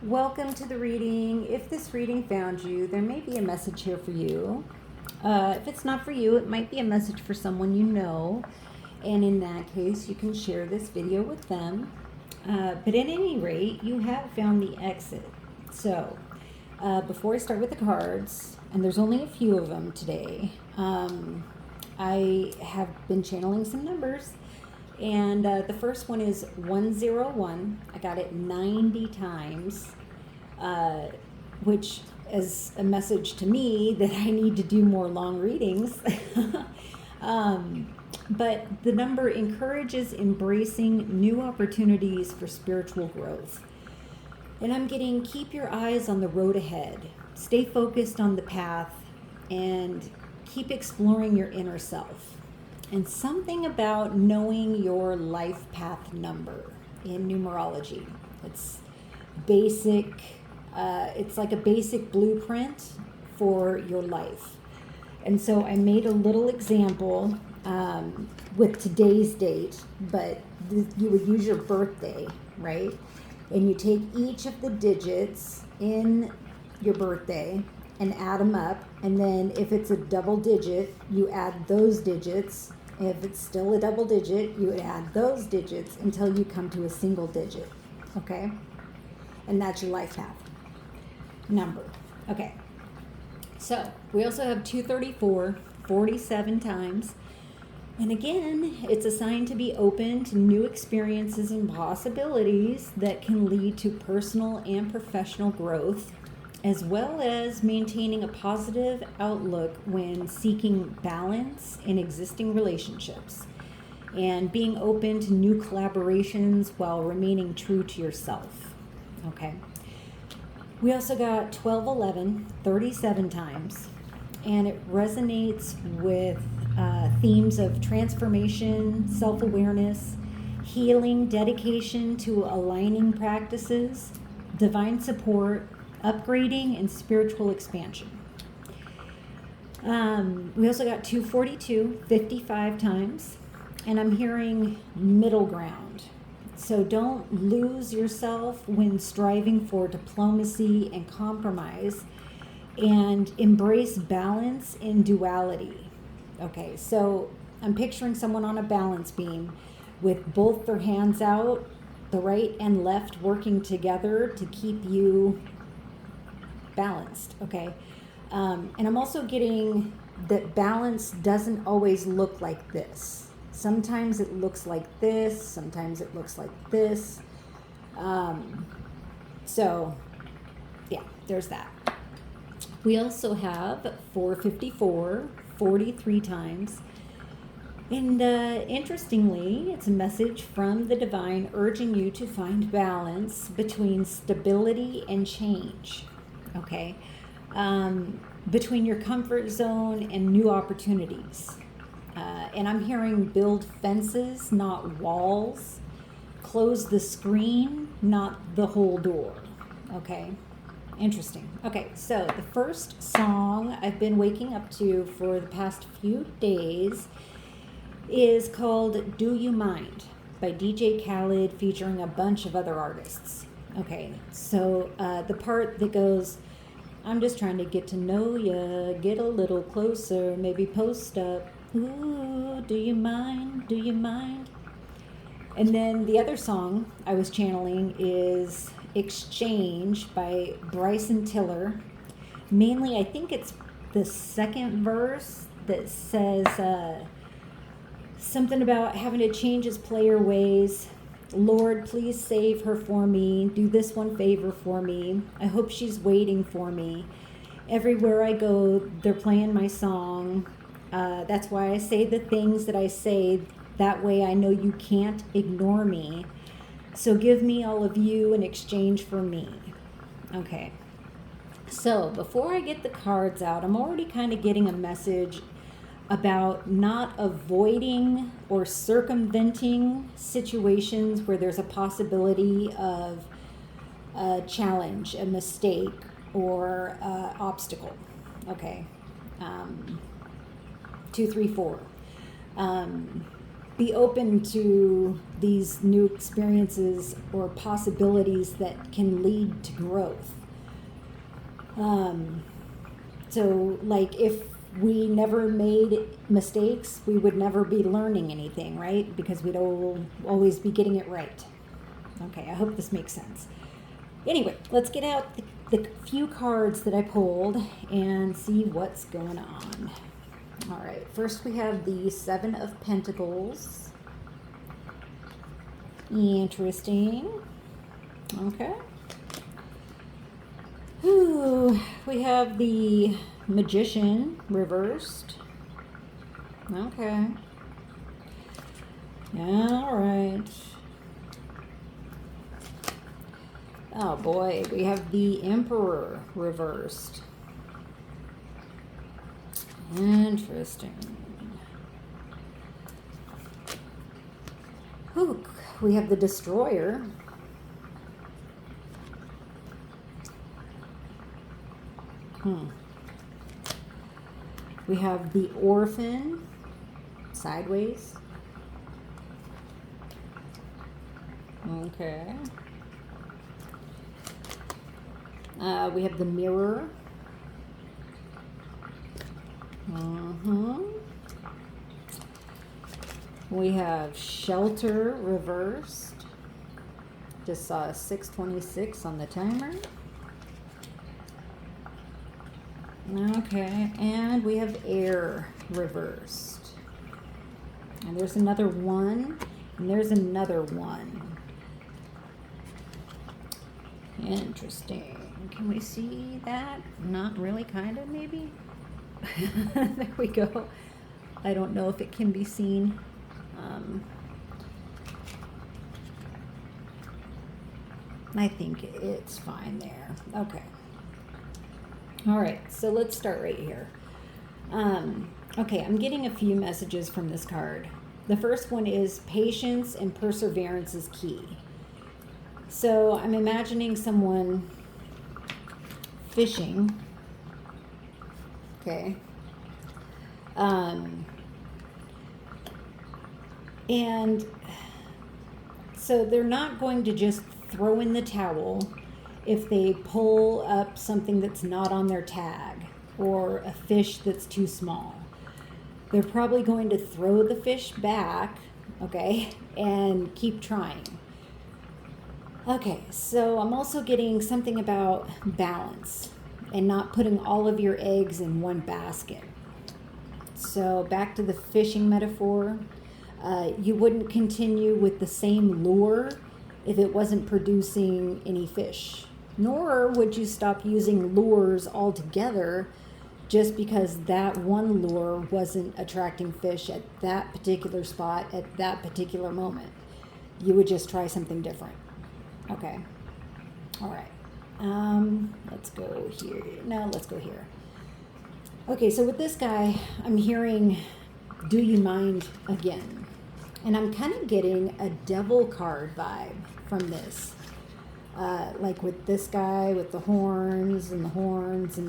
Welcome to the reading. If this reading found you, there may be a message here for you. If it's not for you, it might be a message for someone you know. And in that case, you can share this video with them. But at any rate, you have found the exit. So, before I start with the cards, and there's only a few of them today, I have been channeling some numbers. And the first one is 101. I got it 90 times, which is a message to me that I need to do more long readings. But the number encourages embracing new opportunities for spiritual growth. And I'm getting keep your eyes on the road ahead. Stay focused on the path and keep exploring your inner self. And something about knowing your life path number in numerology. It's basic, it's like a basic blueprint for your life. And so I made a little example with today's date, but you would use your birthday, right? And you take each of the digits in your birthday and add them up. And then if it's a double digit, you add those digits. If it's still a double digit, you add those digits until you come to a single digit, okay? And that's your life path number. Okay, so we also have 234, 47 times. And again, it's a sign to be open to new experiences and possibilities that can lead to personal and professional growth, as well as maintaining a positive outlook when seeking balance in existing relationships and being open to new collaborations while remaining true to yourself. Okay. We also got 1211 37 times, and it resonates with themes of transformation, self-awareness, healing, dedication to aligning practices, divine support, upgrading, and spiritual expansion. We also got 242 55 times, and I'm hearing middle ground. So don't lose yourself when striving for diplomacy and compromise, and embrace balance in duality. Okay, so I'm picturing someone on a balance beam with both their hands out, the right and left working together to keep you balanced, okay? And I'm also getting that balance doesn't always look like this. Sometimes it looks like this, sometimes it looks like this. So, yeah, there's that. We also have 454, 43 times. And interestingly, it's a message from the divine urging you to find balance between stability and change, okay? Between your comfort zone and new opportunities. And I'm hearing build fences, not walls. Close the screen, not the whole door, okay? Interesting. Okay, so the first song I've been waking up to for the past few days is called Do You Mind by DJ Khaled featuring a bunch of other artists. Okay, so the part that goes, I'm just trying to get to know ya, get a little closer, maybe post up. Ooh, do you mind? Do you mind? And then the other song I was channeling is Exchange by Bryson Tiller. Mainly, I think it's the second verse that says something about having to change his player ways. Lord, please save her for me. Do this one favor for me. I hope she's waiting for me. Everywhere I go, they're playing my song. That's why I say the things that I say. That way I know you can't ignore me. So give me all of you in exchange for me. Okay. So before I get the cards out, I'm already kind of getting a message about not avoiding or circumventing situations where there's a possibility of a challenge, a mistake, or obstacle. Okay. 2, 3, 4. be open to these new experiences or possibilities that can lead to growth. So, like, if we never made mistakes, we would never be learning anything, right? Because we'd always be getting it right. Okay, I hope this makes sense. Anyway, let's get out the few cards that I pulled and see what's going on. All right, first we have the Seven of Pentacles. Interesting. Okay. Ooh, we have the Magician reversed. Okay. All right. Oh boy, we have the Emperor reversed. Interesting. Ooh, we have the Destroyer. We have the Orphan sideways. Okay. We have the Mirror. We have Shelter reversed. Just saw a 626 on the timer. Okay, and we have Air reversed. And there's another one, and there's another one. Interesting. Can we see that? Not really, kind of, maybe? There we go. I don't know if it can be seen. I think it's fine there. Okay. All right, so let's start right here. Okay, I'm getting a few messages from this card. The first one is patience and perseverance is key. So I'm imagining someone fishing. Okay. And so they're not going to just throw in the towel if they pull up something that's not on their tag or a fish that's too small. They're probably going to throw the fish back, okay, and keep trying. Okay, so I'm also getting something about balance and not putting all of your eggs in one basket. So back to the fishing metaphor, you wouldn't continue with the same lure if it wasn't producing any fish. Nor would you stop using lures altogether just because that one lure wasn't attracting fish at that particular spot at that particular moment. You would just try something different. Okay. All right. Let's go here. No, let's go here. Okay, so with this guy, I'm hearing, do you mind again? And I'm kind of getting a devil card vibe from this. Like with this guy with the horns and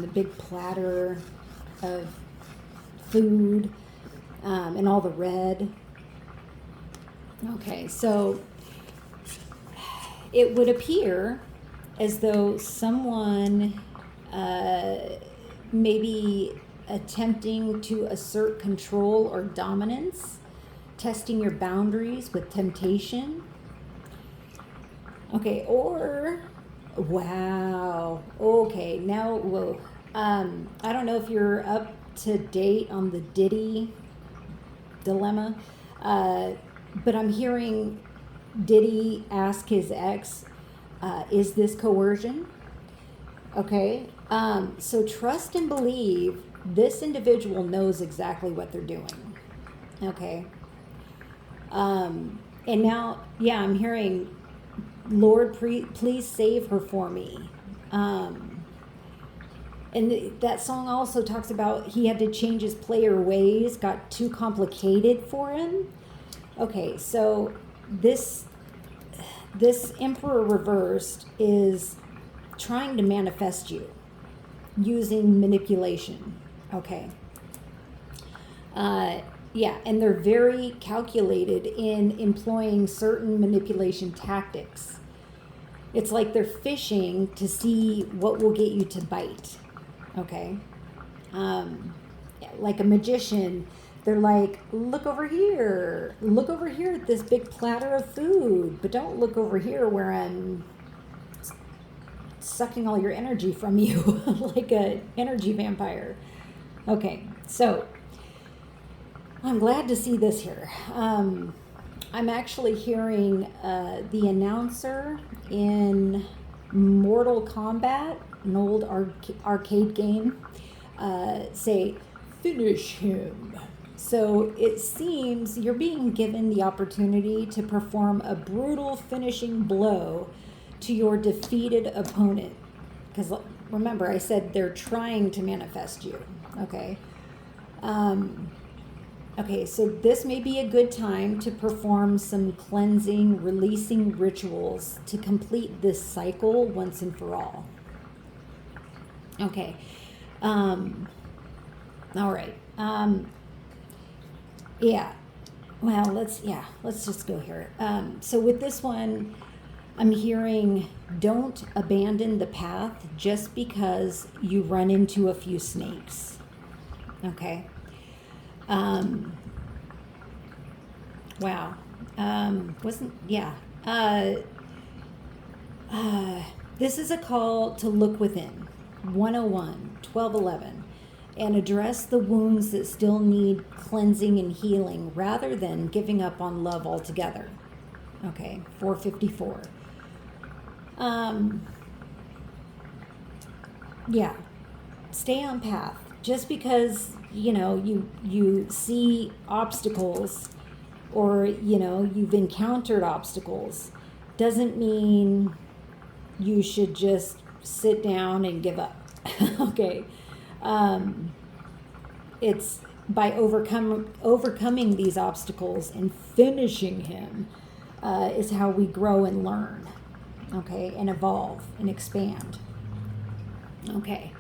the big platter of food and all the red. Okay, so it would appear as though someone maybe attempting to assert control or dominance, testing your boundaries with temptation. Okay, or, wow, okay, now, whoa. I don't know if you're up to date on the Diddy dilemma, but I'm hearing Diddy ask his ex, is this coercion? Okay, so trust and believe this individual knows exactly what they're doing. Okay. And now, yeah, I'm hearing, Lord, please save her for me. And that song also talks about he had to change his player ways, got too complicated for him. Okay, so this Emperor reversed is trying to manifest you using manipulation. Okay. Yeah, and they're very calculated in employing certain manipulation tactics. It's like they're fishing to see what will get you to bite. Okay? Like a magician, they're like, look over here. Look over here at this big platter of food, but don't look over here where I'm sucking all your energy from you like an energy vampire. Okay, so I'm glad to see this here. I'm actually hearing the announcer in Mortal Kombat, an old arcade game, say, finish him. So it seems you're being given the opportunity to perform a brutal finishing blow to your defeated opponent. Because remember, I said they're trying to manifest you. Okay. Okay, so this may be a good time to perform some cleansing, releasing rituals to complete this cycle once and for all. Okay. All right. Yeah. Well, let's just go here. So with this one, I'm hearing don't abandon the path just because you run into a few snakes. Okay. Wow. This is a call to look within. 101, 1211, and address the wounds that still need cleansing and healing rather than giving up on love altogether. Okay, 454. Yeah, stay on path. Just because, you see obstacles or, you've encountered obstacles doesn't mean you should just sit down and give up. Okay. It's by overcoming these obstacles and finishing him is how we grow and learn. Okay. And evolve and expand. Okay.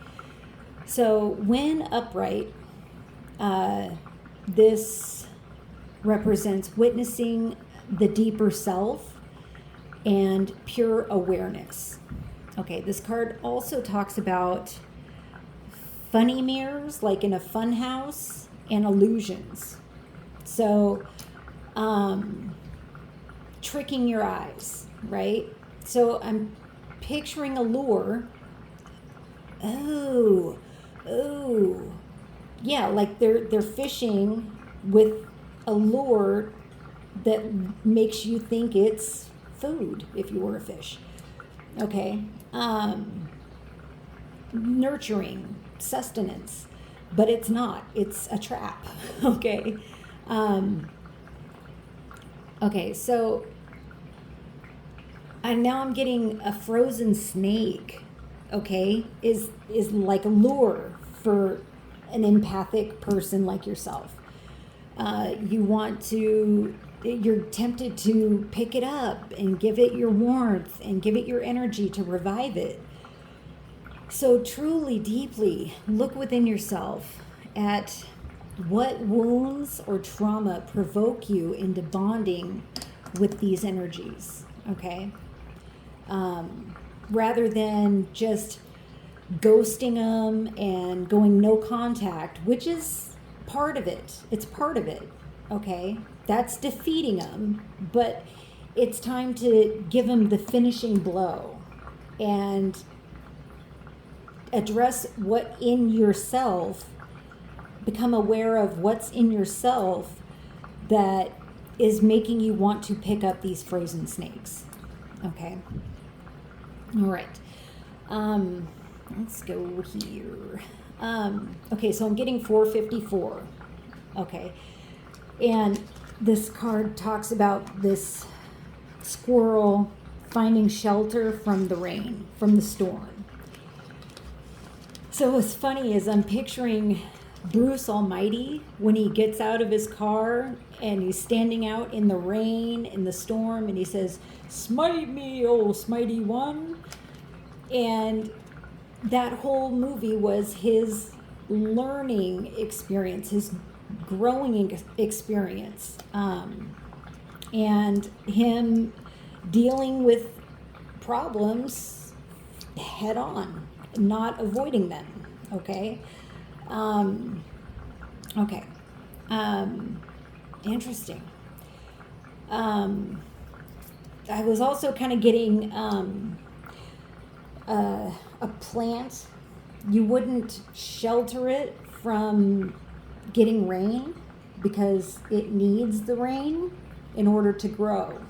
So when upright, this represents witnessing the deeper self and pure awareness. Okay, this card also talks about funny mirrors, like in a fun house, and illusions. So, tricking your eyes, right? So I'm picturing a lure. Oh, yeah, like they're fishing with a lure that makes you think it's food if you were a fish. Okay. Nurturing, sustenance, but it's not. It's a trap. Okay. Okay, so now I'm getting a frozen snake. Okay, is like a lure for an empathic person like yourself. You're tempted to pick it up and give it your warmth and give it your energy to revive it. So truly, deeply look within yourself at what wounds or trauma provoke you into bonding with these energies, okay? Rather than just ghosting them and going no contact, which is part of it. It's part of it, okay? That's defeating them, but it's time to give them the finishing blow and address what in yourself, become aware of what's in yourself that is making you want to pick up these frozen snakes, okay? All right. Let's go here. Okay, so I'm getting 454. Okay. And this card talks about this squirrel finding shelter from the rain, from the storm. So what's funny is I'm picturing Bruce Almighty when he gets out of his car and he's standing out in the rain, in the storm, and he says, "Smite me, oh smitey one." And that whole movie was his learning experience, his growing experience, and him dealing with problems head on, not avoiding them. Okay. Okay. Interesting. I was also kind of getting a plant. You wouldn't shelter it from getting rain because it needs the rain in order to grow.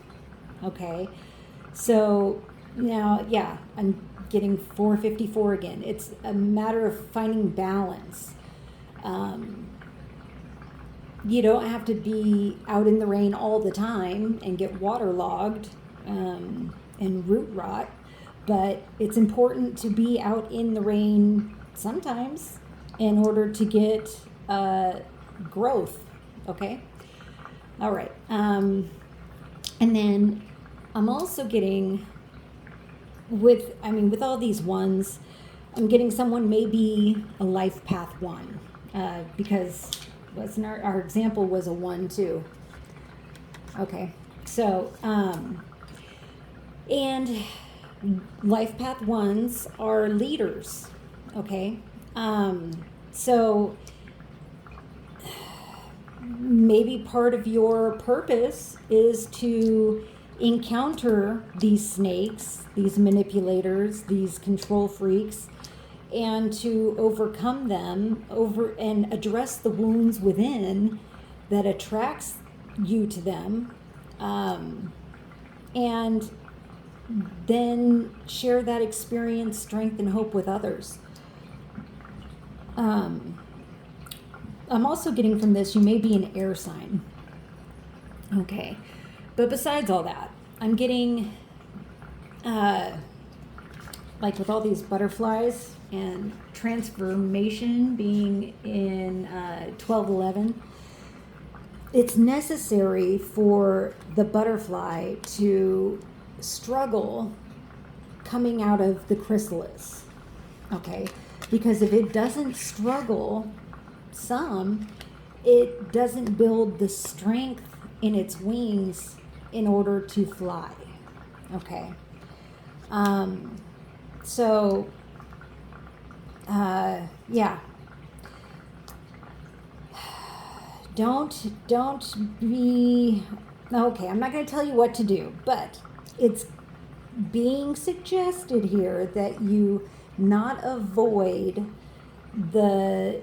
Okay. So now, yeah, I'm getting 454 again. It's a matter of finding balance. You don't have to be out in the rain all the time and get waterlogged and root rot, but it's important to be out in the rain sometimes in order to get growth. Okay. All right. And then I'm also getting with all these ones, I'm getting someone maybe a life path 1, because wasn't our example was a 1 too. Okay. So, and life path 1s are leaders. Okay. So maybe part of your purpose is to encounter these snakes, these manipulators, these control freaks, and to overcome them and address the wounds within that attracts you to them, and then share that experience, strength, and hope with others. I'm also getting from this, you may be an air sign. Okay. But besides all that, I'm getting, like with all these butterflies and transformation being in 1211, it's necessary for the butterfly to struggle coming out of the chrysalis. Okay. Because if it doesn't struggle it doesn't build the strength in its wings in order to fly. Okay. So, yeah. Don't be, okay, I'm not going to tell you what to do, but it's being suggested here that you not avoid the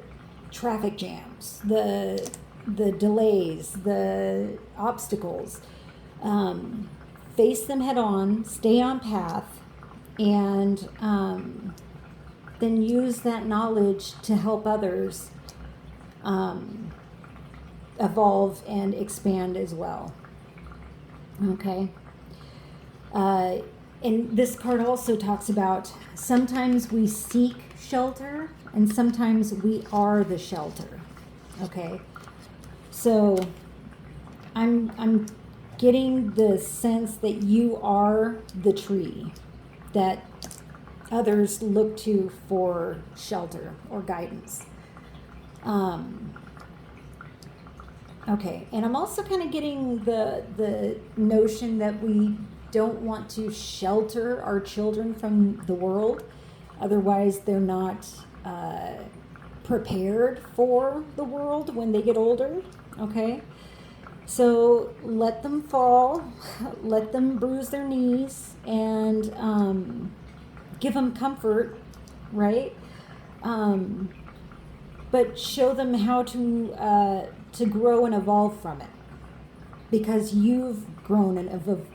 traffic jams, the delays, the obstacles. Face them head on, stay on path, and then use that knowledge to help others evolve and expand as well. Okay. And this card also talks about sometimes we seek shelter and sometimes we are the shelter. Okay. So I'm getting the sense that you are the tree that others look to for shelter or guidance. Okay, and I'm also kind of getting the notion that we don't want to shelter our children from the world, otherwise they're not prepared for the world when they get older. Okay, so let them fall, let them bruise their knees, and give them comfort, right? But show them how to grow and evolve from it, because you've grown and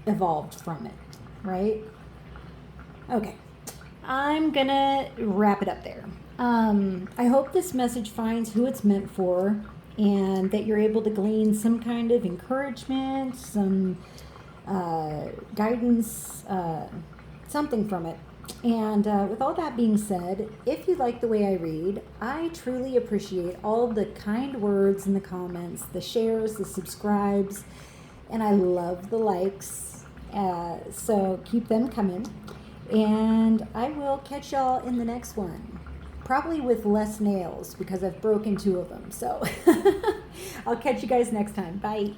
evolved from it, right? Okay, I'm gonna wrap it up there. I hope this message finds who it's meant for, and that you're able to glean some kind of encouragement, some guidance, something from it. And with all that being said, if you like the way I read, I truly appreciate all the kind words in the comments, the shares, the subscribes, and I love the likes. So keep them coming. And I will catch y'all in the next one. Probably with less nails because I've broken 2 of them. So I'll catch you guys next time. Bye.